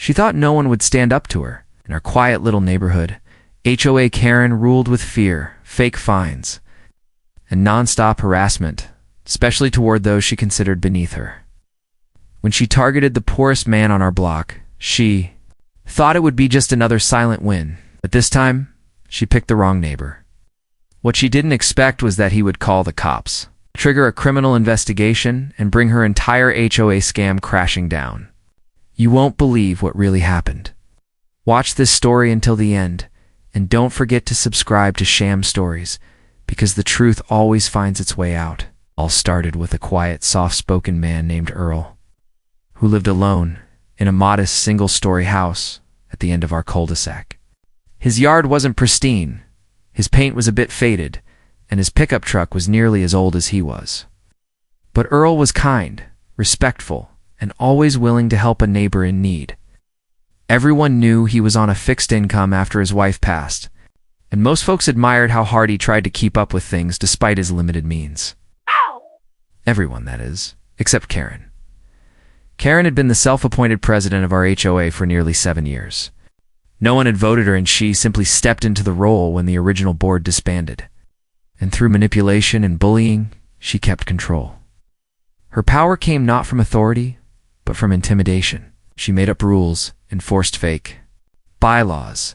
She thought no one would stand up to her. In our quiet little neighborhood, HOA Karen ruled with fear, fake fines, and nonstop harassment, especially toward those she considered beneath her. When she targeted the poorest man on our block, she thought it would be just another silent win, but this time, she picked the wrong neighbor. What she didn't expect was that he would call the cops, trigger a criminal investigation, and bring her entire HOA scam crashing down. You won't believe what really happened. Watch this story until the end, and don't forget to subscribe to Sham Stories, because the truth always finds its way out. All started with a quiet, soft-spoken man named Earl, who lived alone in a modest single-story house at the end of our cul-de-sac. His yard wasn't pristine, his paint was a bit faded, and his pickup truck was nearly as old as he was. But Earl was kind, respectful, and always willing to help a neighbor in need. Everyone knew he was on a fixed income after his wife passed, and most folks admired how hard he tried to keep up with things despite his limited means. Everyone, that is, except Karen. Karen had been the self-appointed president of our HOA for nearly 7 years. No one had voted her, and she simply stepped into the role when the original board disbanded. And through manipulation and bullying, she kept control. Her power came not from authority, but from intimidation. She made up rules, enforced fake bylaws,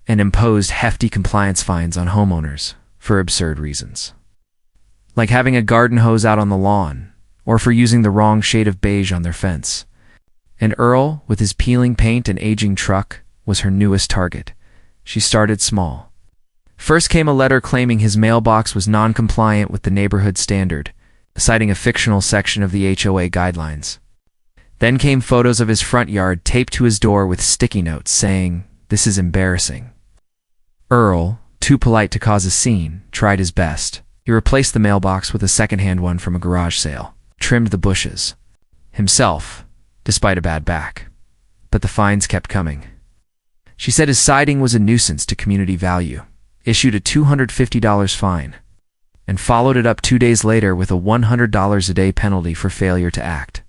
and imposed hefty compliance fines on homeowners for absurd reasons. Like having a garden hose out on the lawn, or for using the wrong shade of beige on their fence. And Earl, with his peeling paint and aging truck, was her newest target. She started small. First came a letter claiming his mailbox was non-compliant with the neighborhood standard, citing a fictional section of the HOA guidelines. Then came photos of his front yard taped to his door with sticky notes saying, "This is embarrassing." Earl, too polite to cause a scene, tried his best. He replaced the mailbox with a second-hand one from a garage sale, trimmed the bushes himself, despite a bad back. But the fines kept coming. She said his siding was a nuisance to community value, issued a $250 fine, and followed it up 2 days later with a $100 a day penalty for failure to act.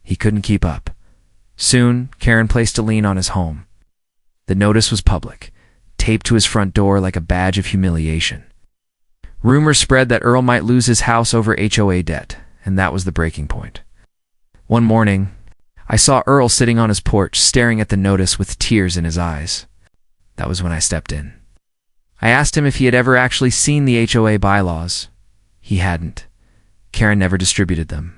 He couldn't keep up. Soon, Karen placed a lien on his home. The notice was public, taped to his front door like a badge of humiliation. Rumors spread that Earl might lose his house over HOA debt, and that was the breaking point. One morning, I saw Earl sitting on his porch staring at the notice with tears in his eyes. That was when I stepped in. I asked him if he had ever actually seen the HOA bylaws. He hadn't. Karen never distributed them.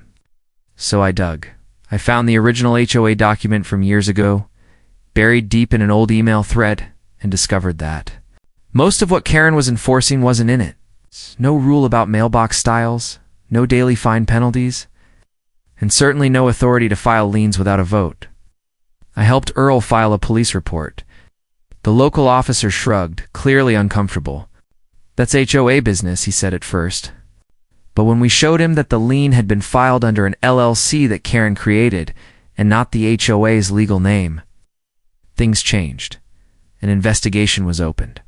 So I dug. I found the original HOA document from years ago, buried deep in an old email thread, and discovered that most of what Karen was enforcing wasn't in it. No rule about mailbox styles, no daily fine penalties, and certainly no authority to file liens without a vote. I helped Earl file a police report. The local officer shrugged, clearly uncomfortable. "That's HOA business," he said at first. But when we showed him that the lien had been filed under an LLC that Karen created, and not the HOA's legal name, things changed. An investigation was opened.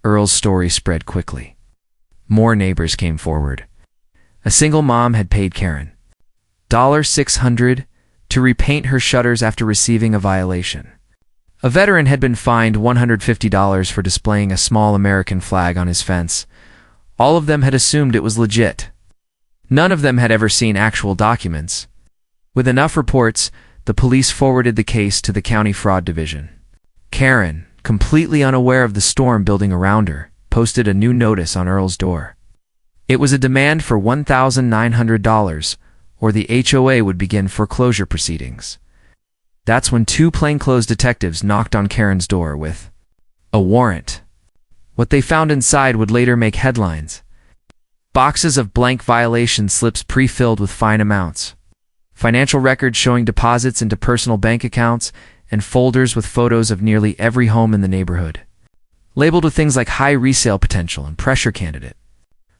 Earl's story spread quickly. More neighbors came forward. A single mom had paid Karen $600 to repaint her shutters after receiving a violation. A veteran had been fined $150 for displaying a small American flag on his fence. All of them had assumed it was legit. None of them had ever seen actual documents. With enough reports, the police forwarded the case to the county fraud division. Karen, completely unaware of the storm building around her, posted a new notice on Earl's door. It was a demand for $1,900, or the HOA would begin foreclosure proceedings. That's when 2 plainclothes detectives knocked on Karen's door with a warrant. What they found inside would later make headlines. Boxes of blank violation slips pre-filled with fine amounts, financial records showing deposits into personal bank accounts, and folders with photos of nearly every home in the neighborhood, labeled with things like high resale potential and pressure candidate.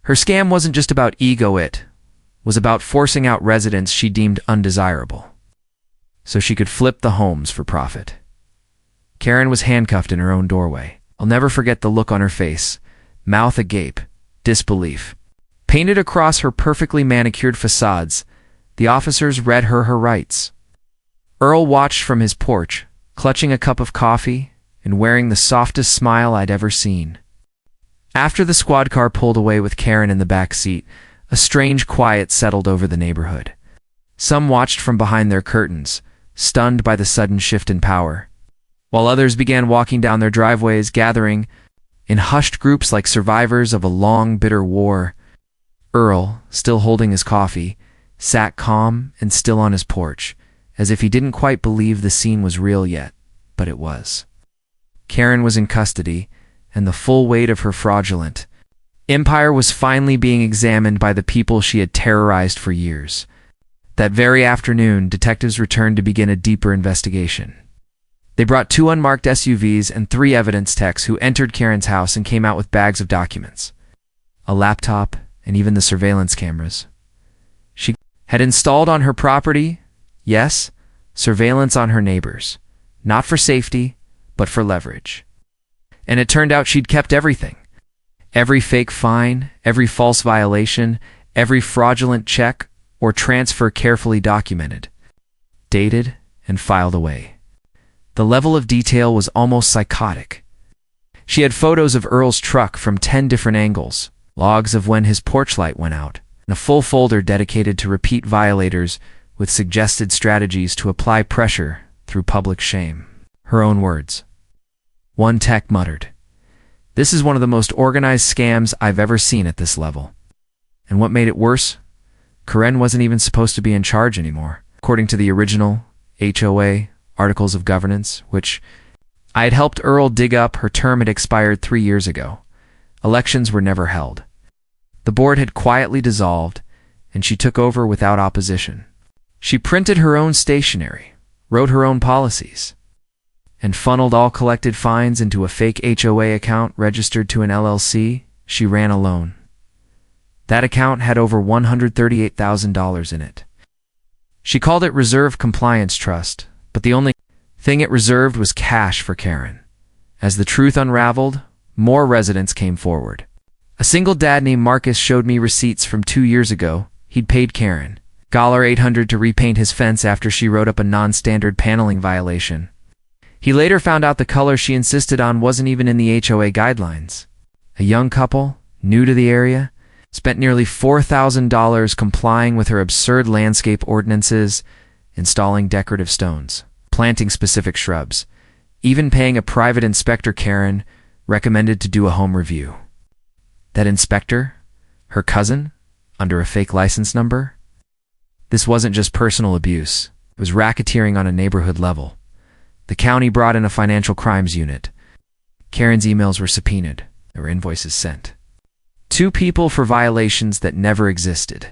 Her scam wasn't just about ego, it was about forcing out residents she deemed undesirable, so she could flip the homes for profit. Karen was handcuffed in her own doorway. I'll never forget the look on her face, mouth agape, disbelief. Painted across her perfectly manicured facades, the officers read her rights. Earl watched from his porch, clutching a cup of coffee and wearing the softest smile I'd ever seen. After the squad car pulled away with Karen in the back seat, a strange quiet settled over the neighborhood. Some watched from behind their curtains, stunned by the sudden shift in power, while others began walking down their driveways, gathering in hushed groups like survivors of a long, bitter war. Earl, still holding his coffee, sat calm and still on his porch, as if he didn't quite believe the scene was real yet, but it was. Karen was in custody, and the full weight of her fraudulent empire was finally being examined by the people she had terrorized for years. That very afternoon, detectives returned to begin a deeper investigation. They brought 2 unmarked SUVs and 3 evidence techs who entered Karen's house and came out with bags of documents, a laptop, and even the surveillance cameras she had installed on her property. Yes, surveillance on her neighbors, not for safety, but for leverage. And it turned out she'd kept everything. Every fake fine, every false violation, every fraudulent check or transfer carefully documented, dated, and filed away. The level of detail was almost psychotic. She had photos of Earl's truck from 10 different angles, logs of when his porch light went out, and a full folder dedicated to repeat violators with suggested strategies to apply pressure through public shame. Her own words. One tech muttered, "This is one of the most organized scams I've ever seen at this level." And what made it worse? Karen wasn't even supposed to be in charge anymore, according to the original HOA Articles of Governance, which I had helped Earl dig up. Her term had expired 3 years ago. Elections were never held. The board had quietly dissolved, and she took over without opposition. She printed her own stationery, wrote her own policies, and funneled all collected fines into a fake HOA account registered to an LLC she ran alone. That account had over $138,000 in it. She called it Reserve Compliance Trust, but the only thing it reserved was cash for Karen. As the truth unraveled, more residents came forward. A single dad named Marcus showed me receipts from 2 years ago. He'd paid Karen $800 to repaint his fence after she wrote up a non-standard paneling violation. He later found out the color she insisted on wasn't even in the HOA guidelines. A young couple, new to the area, spent nearly $4,000 complying with her absurd landscape ordinances, installing decorative stones, planting specific shrubs, even paying a private inspector Karen recommended to do a home review. That inspector, her cousin, under a fake license number? This wasn't just personal abuse. It was racketeering on a neighborhood level. The county brought in a financial crimes unit. Karen's emails were subpoenaed. There were invoices sent. 2 people for violations that never existed.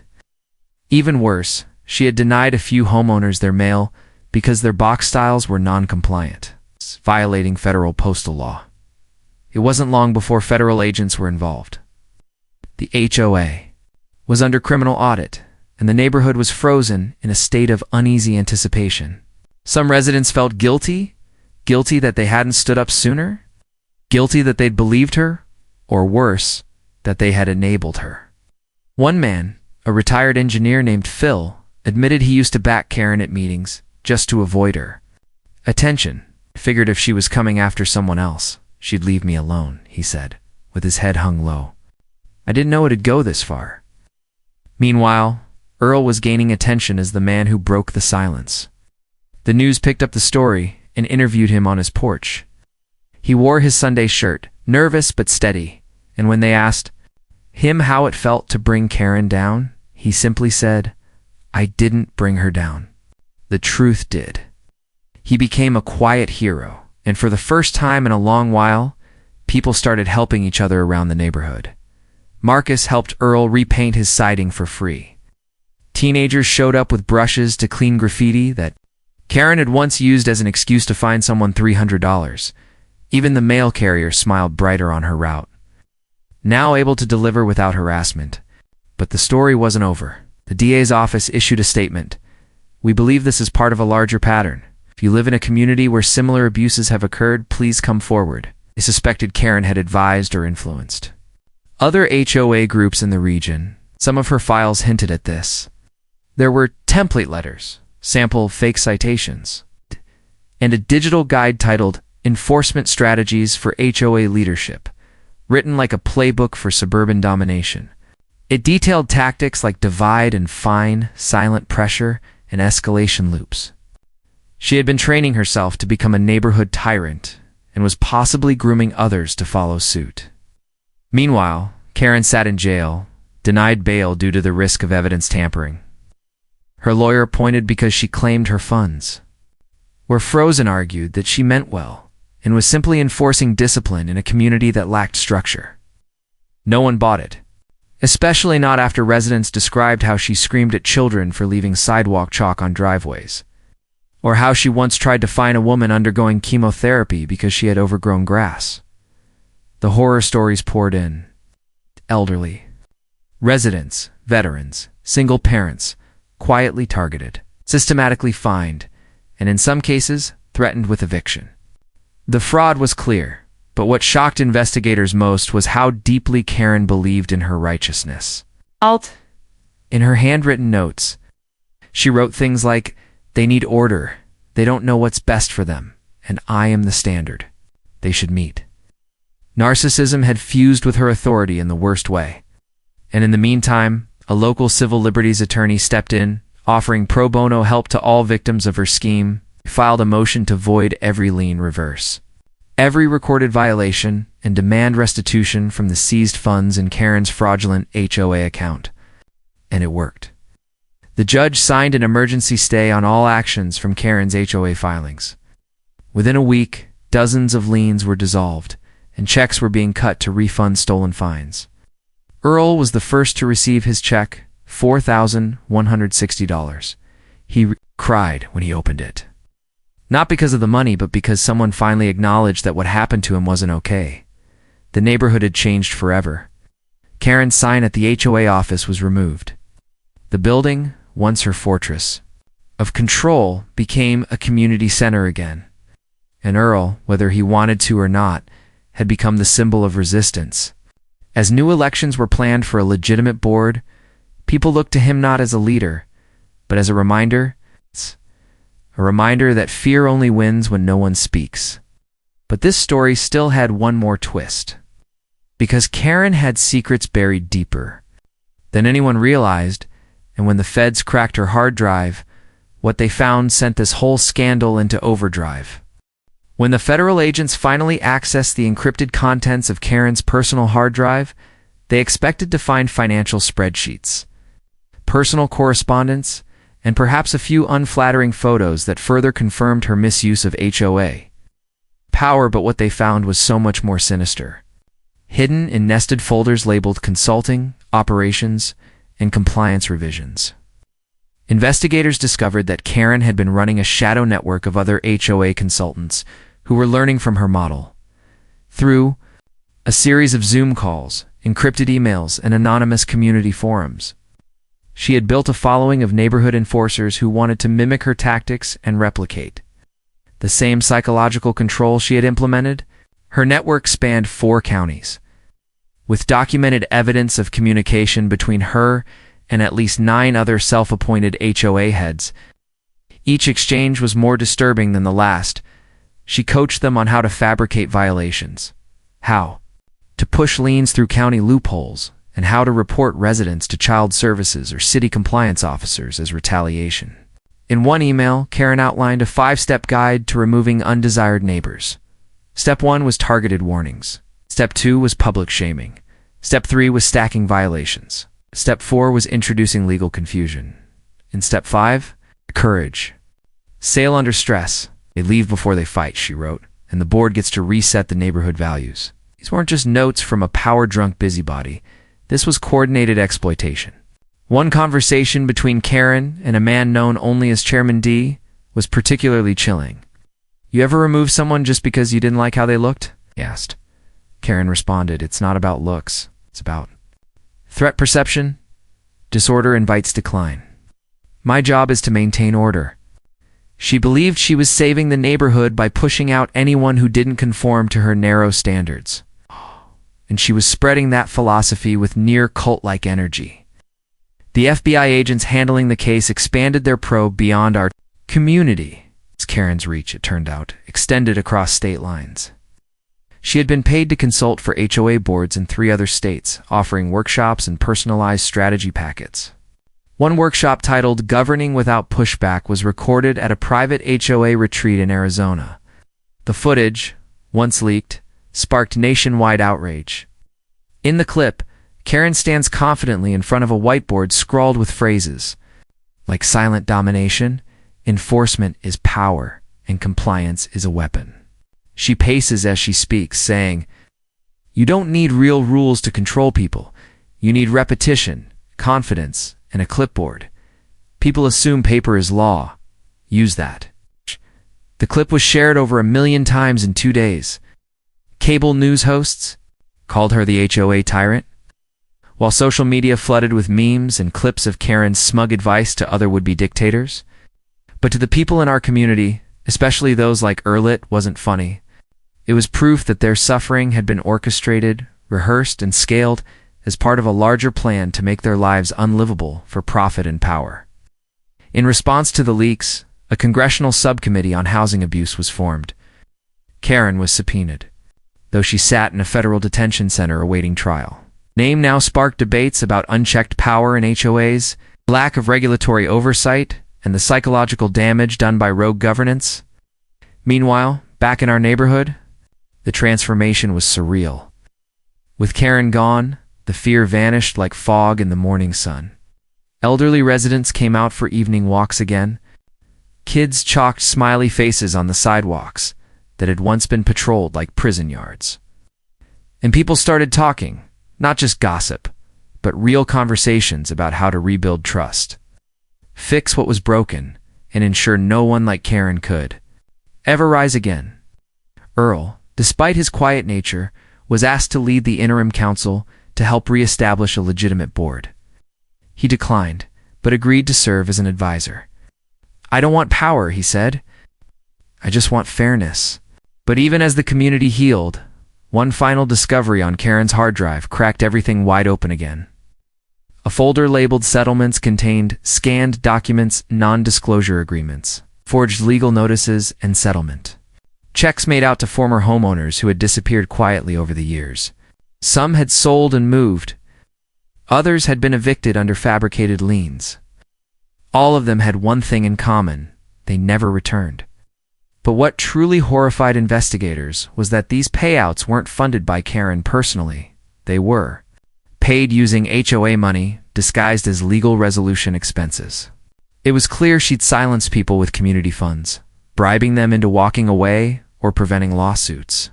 Even worse, she had denied a few homeowners their mail because their box styles were non-compliant, violating federal postal law. It wasn't long before federal agents were involved. The HOA was under criminal audit, and the neighborhood was frozen in a state of uneasy anticipation. Some residents felt guilty that they hadn't stood up sooner, guilty that they'd believed her, or worse, that they had enabled her. One man, a retired engineer named Phil, admitted he used to back Karen at meetings just to avoid her attention. Figured if she was coming after someone else, she'd leave me alone, he said, with his head hung low. I didn't know it'd go this far. Meanwhile, Earl was gaining attention as the man who broke the silence. The news picked up the story and interviewed him on his porch. He wore his Sunday shirt, nervous but steady, and when they asked him how it felt to bring Karen down, he simply said, "I didn't bring her down. The truth did." He became a quiet hero, and for the first time in a long while, people started helping each other around the neighborhood. Marcus helped Earl repaint his siding for free. Teenagers showed up with brushes to clean graffiti that Karen had once used as an excuse to fine someone $300. Even the mail carrier smiled brighter on her route, now able to deliver without harassment. But the story wasn't over. The DA's office issued a statement. "We believe this is part of a larger pattern. If you live in a community where similar abuses have occurred, please come forward." They suspected Karen had advised or influenced other HOA groups in the region. Some of her files hinted at this. There were template letters, sample fake citations, and a digital guide titled Enforcement Strategies for HOA Leadership, written like a playbook for suburban domination. It detailed tactics like divide and fine, silent pressure, and escalation loops. She had been training herself to become a neighborhood tyrant and was possibly grooming others to follow suit. Meanwhile, Karen sat in jail, denied bail due to the risk of evidence tampering. Her lawyer appointed because she claimed her funds, where Frozen argued that she meant well and was simply enforcing discipline in a community that lacked structure. No one bought it, especially not after residents described how she screamed at children for leaving sidewalk chalk on driveways, or how she once tried to fine a woman undergoing chemotherapy because she had overgrown grass. The horror stories poured in. Elderly, residents, veterans, single parents, quietly targeted, systematically fined, and in some cases, threatened with eviction. The fraud was clear, but what shocked investigators most was how deeply Karen believed in her righteousness. In her handwritten notes, she wrote things like, "They need order, they don't know what's best for them, and I am the standard they should meet." Narcissism had fused with her authority in the worst way. And in the meantime, a local civil liberties attorney stepped in, offering pro bono help to all victims of her scheme, filed a motion to void every lien, reverse every recorded violation, and demand restitution from the seized funds in Karen's fraudulent HOA account. And it worked. The judge signed an emergency stay on all actions from Karen's HOA filings. Within a week, dozens of liens were dissolved, and checks were being cut to refund stolen fines. Earl was the first to receive his check, $4,160. He cried when he opened it. Not because of the money, but because someone finally acknowledged that what happened to him wasn't okay. The neighborhood had changed forever. Karen's sign at the HOA office was removed. The building, once her fortress of control, became a community center again. And Earl, whether he wanted to or not, had become the symbol of resistance. As new elections were planned for a legitimate board, people looked to him not as a leader, but as a reminder that fear only wins when no one speaks. But this story still had one more twist. Because Karen had secrets buried deeper than anyone realized, and when the feds cracked her hard drive, what they found sent this whole scandal into overdrive. When the federal agents finally accessed the encrypted contents of Karen's personal hard drive, they expected to find financial spreadsheets, personal correspondence, and perhaps a few unflattering photos that further confirmed her misuse of HOA power, but what they found was so much more sinister. Hidden in nested folders labeled consulting, operations, and compliance revisions. Investigators discovered that Karen had been running a shadow network of other HOA consultants who were learning from her model. Through a series of Zoom calls, encrypted emails, and anonymous community forums, she had built a following of neighborhood enforcers who wanted to mimic her tactics and replicate the same psychological control she had implemented. Her network spanned 4 counties, with documented evidence of communication between her and at least 9 other self-appointed HOA heads. Each exchange was more disturbing than the last. She coached them on how to fabricate violations, how to push liens through county loopholes, and how to report residents to child services or city compliance officers as retaliation. In one email, Karen outlined a 5-step guide to removing undesired neighbors. Step 1 was targeted warnings. Step 2 was public shaming. Step 3 was stacking violations. Step 4 was introducing legal confusion. In Step 5, courage. Sail under stress. They leave before they fight, she wrote, and the board gets to reset the neighborhood values. These weren't just notes from a power-drunk busybody. This was coordinated exploitation. One conversation between Karen and a man known only as Chairman D was particularly chilling. "You ever remove someone just because you didn't like how they looked?" he asked. Karen responded, "It's not about looks. It's about threat perception. Disorder invites decline. My job is to maintain order." She believed she was saving the neighborhood by pushing out anyone who didn't conform to her narrow standards. And she was spreading that philosophy with near cult-like energy. The FBI agents handling the case expanded their probe beyond our community Karen's reach, it turned out, extended across state lines. She had been paid to consult for HOA boards in 3 other states, offering workshops and personalized strategy packets. One workshop titled Governing Without Pushback was recorded at a private HOA retreat in Arizona. The footage, once leaked, sparked nationwide outrage. In the clip, Karen stands confidently in front of a whiteboard scrawled with phrases like silent domination, enforcement is power, and compliance is a weapon. She paces as she speaks, saying, "You don't need real rules to control people. You need repetition, confidence, and a clipboard. People assume paper is law. Use that." The clip was shared over 1 million times in 2 days. Cable news hosts called her the HOA tyrant, while social media flooded with memes and clips of Karen's smug advice to other would-be dictators. But to the people in our community, especially those like Erlit, wasn't funny. It was proof that their suffering had been orchestrated, rehearsed, and scaled as part of a larger plan to make their lives unlivable for profit and power. In response to the leaks, a congressional subcommittee on housing abuse was formed. Karen was subpoenaed, though she sat in a federal detention center awaiting trial. Name now sparked debates about unchecked power in HOAs, lack of regulatory oversight, and the psychological damage done by rogue governance. Meanwhile, back in our neighborhood, the transformation was surreal. With Karen gone, the fear vanished like fog in the morning sun. Elderly residents came out for evening walks again. Kids chalked smiley faces on the sidewalks that had once been patrolled like prison yards. And people started talking, not just gossip, but real conversations about how to rebuild trust, fix what was broken, and ensure no one like Karen could ever rise again. Earl, despite his quiet nature, was asked to lead the interim council to help reestablish a legitimate board. He declined, but agreed to serve as an advisor. "I don't want power," he said. "I just want fairness." But even as the community healed, one final discovery on Karen's hard drive cracked everything wide open again. A folder labeled Settlements contained scanned documents, non-disclosure agreements, forged legal notices, and settlement. Checks made out to former homeowners who had disappeared quietly over the years. Some had sold and moved. Others had been evicted under fabricated liens. All of them had one thing in common: they never returned. But what truly horrified investigators was that these payouts weren't funded by Karen personally. They were paid using HOA money disguised as legal resolution expenses. It was clear she'd silenced people with community funds, bribing them into walking away or preventing lawsuits.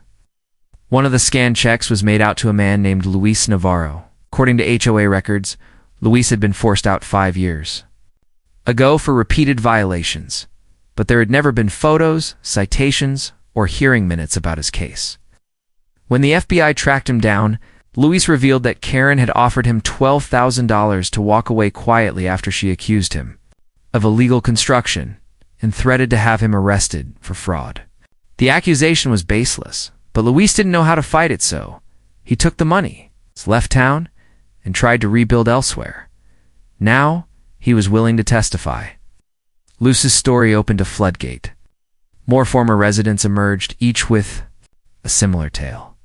One of the scanned checks was made out to a man named Luis Navarro. According to HOA records, Luis had been forced out 5 years ago for repeated violations, but there had never been photos, citations, or hearing minutes about his case. When the FBI tracked him down, Luis revealed that Karen had offered him $12,000 to walk away quietly after she accused him of illegal construction and threatened to have him arrested for fraud. The accusation was baseless, but Luis didn't know how to fight it, so he took the money, left town, and tried to rebuild elsewhere. Now, he was willing to testify. Luis's story opened a floodgate. More former residents emerged, each with a similar tale.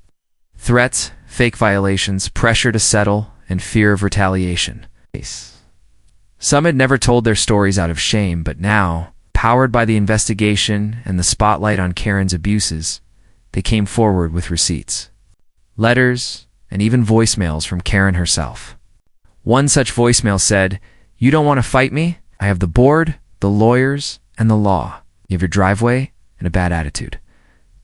Threats, fake violations, pressure to settle, and fear of retaliation. Some had never told their stories out of shame, but now, powered by the investigation and the spotlight on Karen's abuses, they came forward with receipts, letters, and even voicemails from Karen herself. One such voicemail said, "You don't want to fight me? I have the board, the lawyers, and the law. You have your driveway and a bad attitude.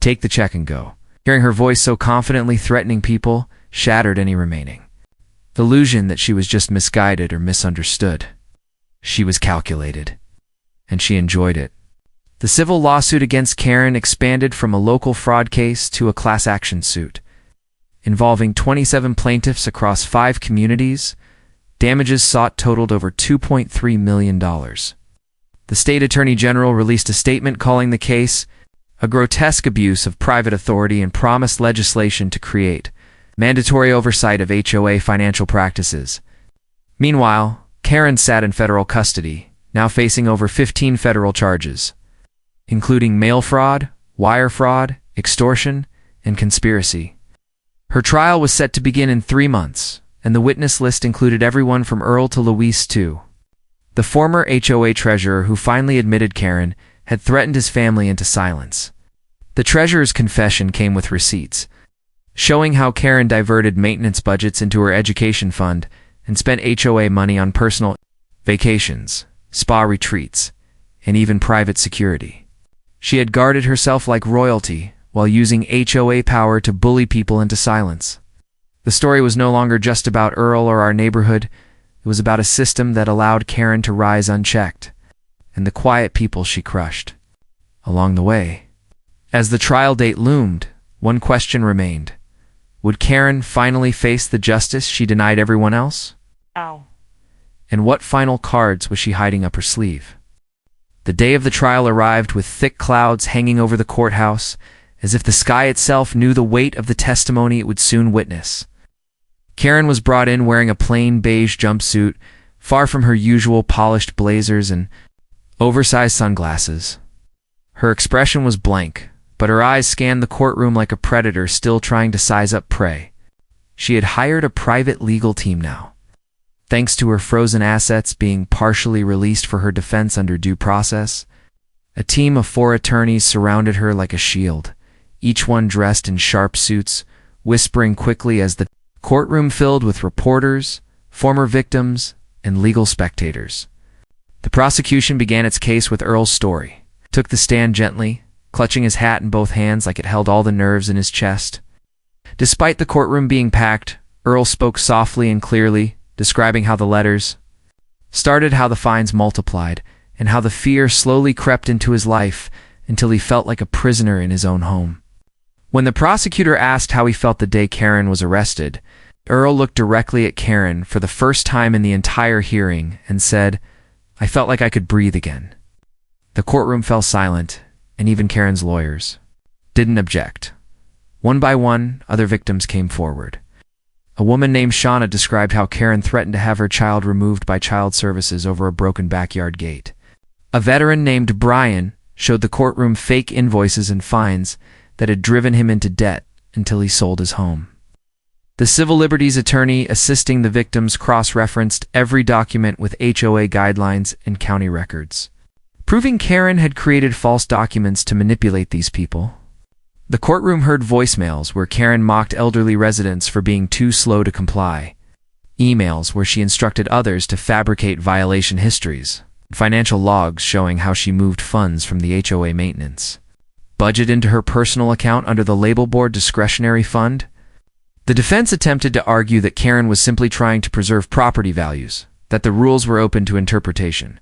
Take the check and go." Hearing her voice so confidently threatening people shattered any remaining illusion that she was just misguided or misunderstood. She was calculated, and she enjoyed it. The civil lawsuit against Karen expanded from a local fraud case to a class action suit. Involving 27 plaintiffs across 5 communities, damages sought totaled over $2.3 million. The state attorney general released a statement calling the case a grotesque abuse of private authority and promised legislation to create mandatory oversight of HOA financial practices. Meanwhile, Karen sat in federal custody, now facing over 15 federal charges. including mail fraud, wire fraud, extortion, and conspiracy. Her trial was set to begin in 3 months, and the witness list included everyone from Earl to Luis too. The former HOA treasurer who finally admitted Karen had threatened his family into silence. The treasurer's confession came with receipts, showing how Karen diverted maintenance budgets into her education fund and spent HOA money on personal vacations, spa retreats, and even private security. She had guarded herself like royalty while using HOA power to bully people into silence. The story was no longer just about Earl or our neighborhood. It was about a system that allowed Karen to rise unchecked, and the quiet people she crushed along the way. As the trial date loomed, one question remained. Would Karen finally face the justice she denied everyone else? Ow. And what final cards was she hiding up her sleeve? The day of the trial arrived with thick clouds hanging over the courthouse, as if the sky itself knew the weight of the testimony it would soon witness. Karen was brought in wearing a plain beige jumpsuit, far from her usual polished blazers and oversized sunglasses. Her expression was blank, but her eyes scanned the courtroom like a predator still trying to size up prey. She had hired a private legal team now. Thanks to her frozen assets being partially released for her defense under due process, a team of 4 attorneys surrounded her like a shield, each one dressed in sharp suits, whispering quickly as the courtroom filled with reporters, former victims, and legal spectators. The prosecution began its case with Earl's story, took the stand gently, clutching his hat in both hands like it held all the nerves in his chest. Despite the courtroom being packed, Earl spoke softly and clearly, describing how the letters started, how the fines multiplied, and how the fear slowly crept into his life until he felt like a prisoner in his own home. When the prosecutor asked how he felt the day Karen was arrested, Earl looked directly at Karen for the first time in the entire hearing and said, "I felt like I could breathe again." The courtroom fell silent, and even Karen's lawyers didn't object. One by one, other victims came forward. A woman named Shauna described how Karen threatened to have her child removed by child services over a broken backyard gate. A veteran named Brian showed the courtroom fake invoices and fines that had driven him into debt until he sold his home. The civil liberties attorney assisting the victims cross-referenced every document with HOA guidelines and county records, proving Karen had created false documents to manipulate these people. The courtroom heard voicemails where Karen mocked elderly residents for being too slow to comply, emails where she instructed others to fabricate violation histories, financial logs showing how she moved funds from the HOA maintenance budget into her personal account under the label board discretionary fund. The defense attempted to argue that Karen was simply trying to preserve property values, that the rules were open to interpretation,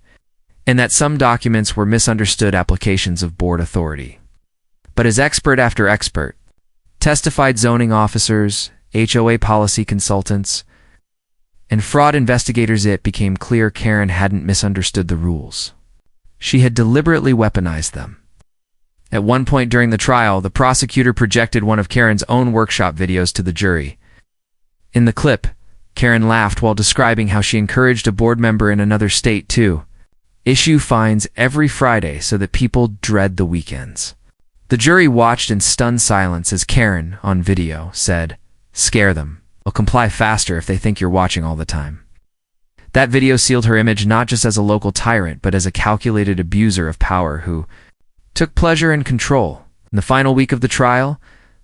and that some documents were misunderstood applications of board authority. But as expert after expert testified, zoning officers, HOA policy consultants, and fraud investigators, it became clear Karen hadn't misunderstood the rules. She had deliberately weaponized them. At one point during the trial, the prosecutor projected one of Karen's own workshop videos to the jury. In the clip, Karen laughed while describing how she encouraged a board member in another state to issue fines every Friday so that people dread the weekends. The jury watched in stunned silence as Karen, on video, said, "Scare them. They'll comply faster if they think you're watching all the time." That video sealed her image not just as a local tyrant, but as a calculated abuser of power who took pleasure in control. In the final week of the trial,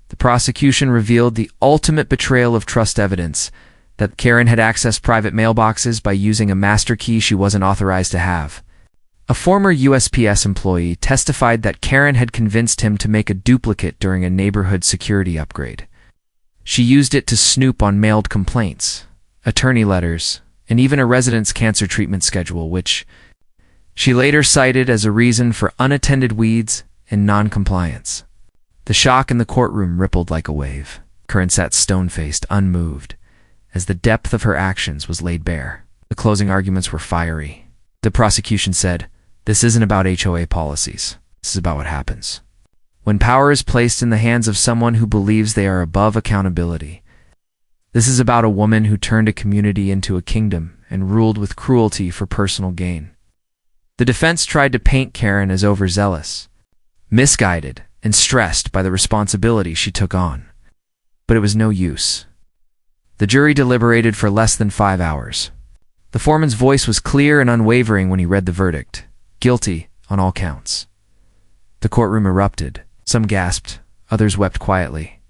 the prosecution revealed the ultimate betrayal of trust evidence, that Karen had accessed private mailboxes by using a master key she wasn't authorized to have. A former USPS employee testified that Karen had convinced him to make a duplicate during a neighborhood security upgrade. She used it to snoop on mailed complaints, attorney letters, and even a resident's cancer treatment schedule, which she later cited as a reason for unattended weeds and non-compliance. The shock in the courtroom rippled like a wave. Karen sat stone-faced, unmoved, as the depth of her actions was laid bare. The closing arguments were fiery. The prosecution said, "This isn't about HOA policies. This is about what happens when power is placed in the hands of someone who believes they are above accountability. This is about a woman who turned a community into a kingdom and ruled with cruelty for personal gain." The defense tried to paint Karen as overzealous, misguided and stressed by the responsibility she took on. But it was no use. The jury deliberated for less than 5 hours. The foreman's voice was clear and unwavering when he read the verdict: guilty on all counts. The courtroom erupted. Some gasped, others wept quietly.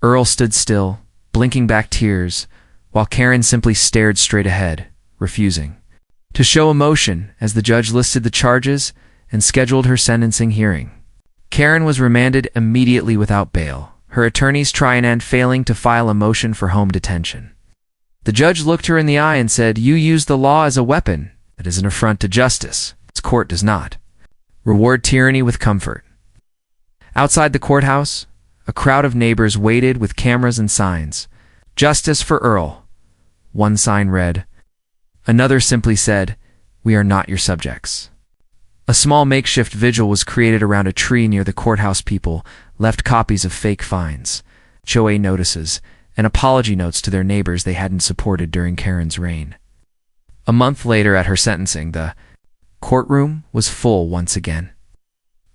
Earl stood still, blinking back tears, while Karen simply stared straight ahead, refusing to show emotion as the judge listed the charges and scheduled her sentencing hearing. Karen was remanded immediately without bail, her attorneys trying and failing to file a motion for home detention. The judge looked her in the eye and said, "You use the law as a weapon. That is an affront to justice. This court does not reward tyranny with comfort." Outside the courthouse, a crowd of neighbors waited with cameras and signs. "Justice for Earl." One sign read. Another simply said, "We are not your subjects." A small makeshift vigil was created around a tree near the courthouse. People left copies of fake fines, HOA notices, and apology notes to their neighbors they hadn't supported during Karen's reign. A month later at her sentencing, the courtroom was full once again.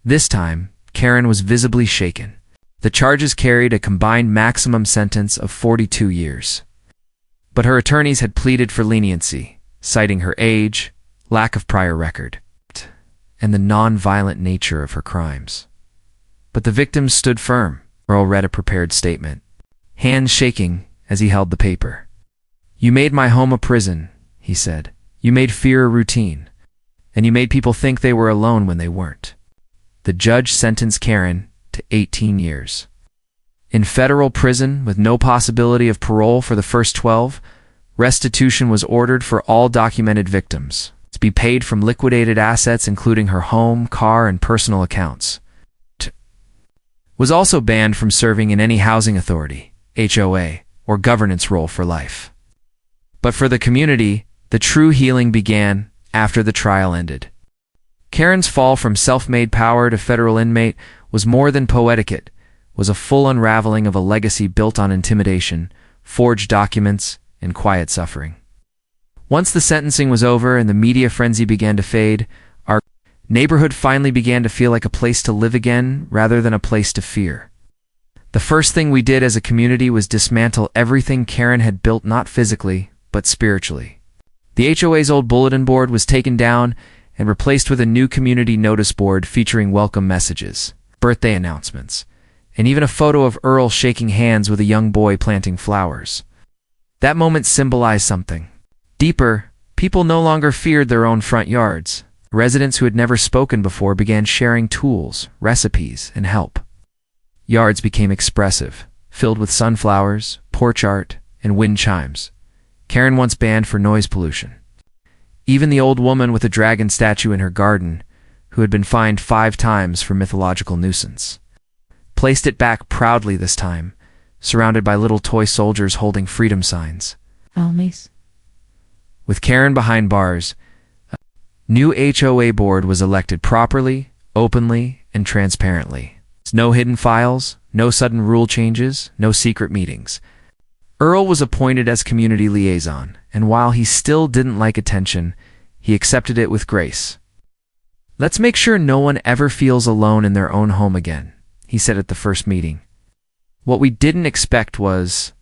This time, Karen was visibly shaken. The charges carried a combined maximum sentence of 42 years. But her attorneys had pleaded for leniency, citing her age, lack of prior record, and the non-violent nature of her crimes. But the victims stood firm. Earl read a prepared statement, hands shaking as he held the paper. "You made my home a prison," he said. "You made fear a routine, and you made people think they were alone when they weren't." The judge sentenced Karen to 18 years. In federal prison with no possibility of parole for the first 12, restitution was ordered for all documented victims, to be paid from liquidated assets including her home, car, and personal accounts. Was also banned from serving in any housing authority, HOA, or governance role for life. But for the community, the true healing began after the trial ended. Karen's fall from self-made power to federal inmate was more than poetic. It was a full unraveling of a legacy built on intimidation, forged documents, and quiet suffering. Once the sentencing was over and the media frenzy began to fade, our neighborhood finally began to feel like a place to live again rather than a place to fear. The first thing we did as a community was dismantle everything Karen had built, not physically, but spiritually. The HOA's old bulletin board was taken down and replaced with a new community notice board featuring welcome messages, birthday announcements, and even a photo of Earl shaking hands with a young boy planting flowers. That moment symbolized something deeper. People no longer feared their own front yards. Residents who had never spoken before began sharing tools, recipes, and help. Yards became expressive, filled with sunflowers, porch art, and wind chimes. Karen once banned for noise pollution. Even the old woman with a dragon statue in her garden, who had been fined 5 times for mythological nuisance, placed it back proudly this time, surrounded by little toy soldiers holding freedom signs. Always. With Karen behind bars, a new HOA board was elected properly, openly, and transparently. No hidden files, no sudden rule changes, no secret meetings. Earl was appointed as community liaison, and while he still didn't like attention, he accepted it with grace. "Let's make sure no one ever feels alone in their own home again," he said at the first meeting. What we didn't expect was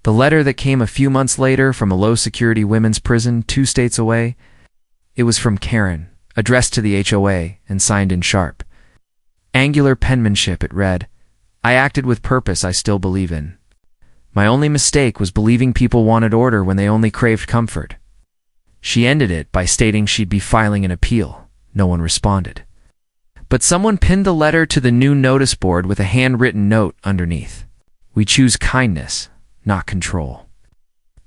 the letter that came a few months later from a low-security women's prison 2 states away. It was from Karen, addressed to the HOA and signed in sharp, angular penmanship. It read, "I acted with purpose I still believe in. My only mistake was believing people wanted order when they only craved comfort." She ended it by stating she'd be filing an appeal. No one responded. But someone pinned the letter to the new notice board with a handwritten note underneath. "We choose kindness, not control."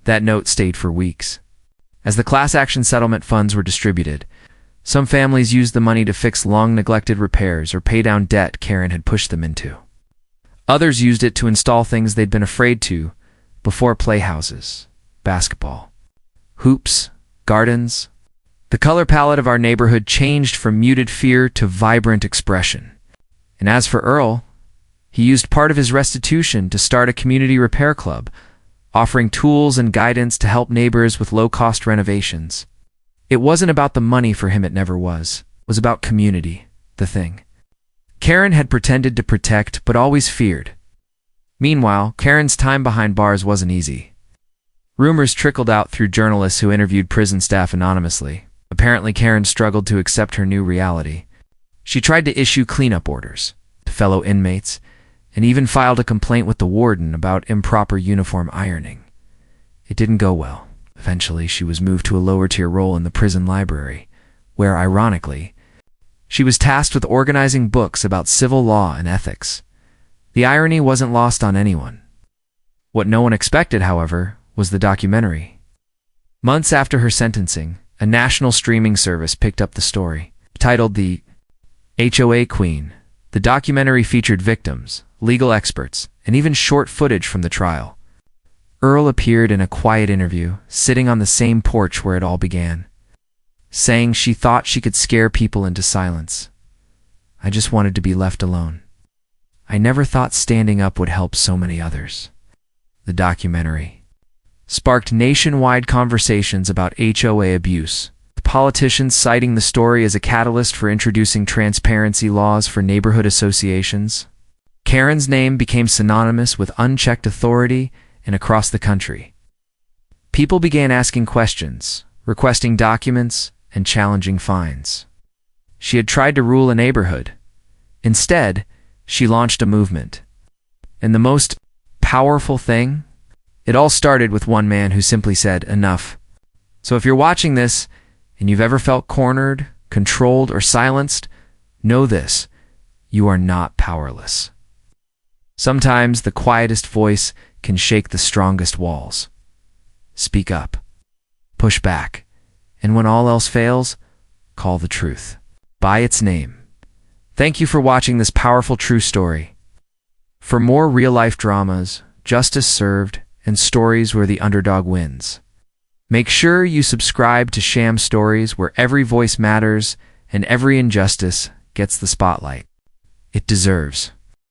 That note stayed for weeks. As the class action settlement funds were distributed, some families used the money to fix long-neglected repairs or pay down debt Karen had pushed them into. Others used it to install things they'd been afraid to before: playhouses, basketball, hoops, gardens. The color palette of our neighborhood changed from muted fear to vibrant expression. And as for Earl, he used part of his restitution to start a community repair club, offering tools and guidance to help neighbors with low-cost renovations. It wasn't about the money for him, it never was. It was about community, the thing Karen had pretended to protect but always feared. Meanwhile, Karen's time behind bars wasn't easy. Rumors trickled out through journalists who interviewed prison staff anonymously. Apparently, Karen struggled to accept her new reality. She tried to issue cleanup orders to fellow inmates and even filed a complaint with the warden about improper uniform ironing. It didn't go well. Eventually, she was moved to a lower-tier role in the prison library, where, ironically, she was tasked with organizing books about civil law and ethics. The irony wasn't lost on anyone. What no one expected, however, was the documentary. Months after her sentencing, a national streaming service picked up the story. Titled The HOA Queen, the documentary featured victims, legal experts, and even short footage from the trial. Earl appeared in a quiet interview, sitting on the same porch where it all began, saying she thought she could scare people into silence. "I just wanted to be left alone. I never thought standing up would help so many others." The documentary sparked nationwide conversations about HOA abuse, with politicians citing the story as a catalyst for introducing transparency laws for neighborhood associations. Karen's name became synonymous with unchecked authority and across the country. People began asking questions, requesting documents, and challenging fines. She had tried to rule a neighborhood. Instead, she launched a movement. And the most powerful thing? It all started with one man who simply said, "Enough." So if you're watching this, and you've ever felt cornered, controlled, or silenced, know this: you are not powerless. Sometimes the quietest voice can shake the strongest walls. Speak up. Push back. And when all else fails, call the truth by its name. Thank you for watching this powerful true story. For more real-life dramas, justice served, and stories where the underdog wins, make sure you subscribe to Sham Stories, where every voice matters and every injustice gets the spotlight it deserves.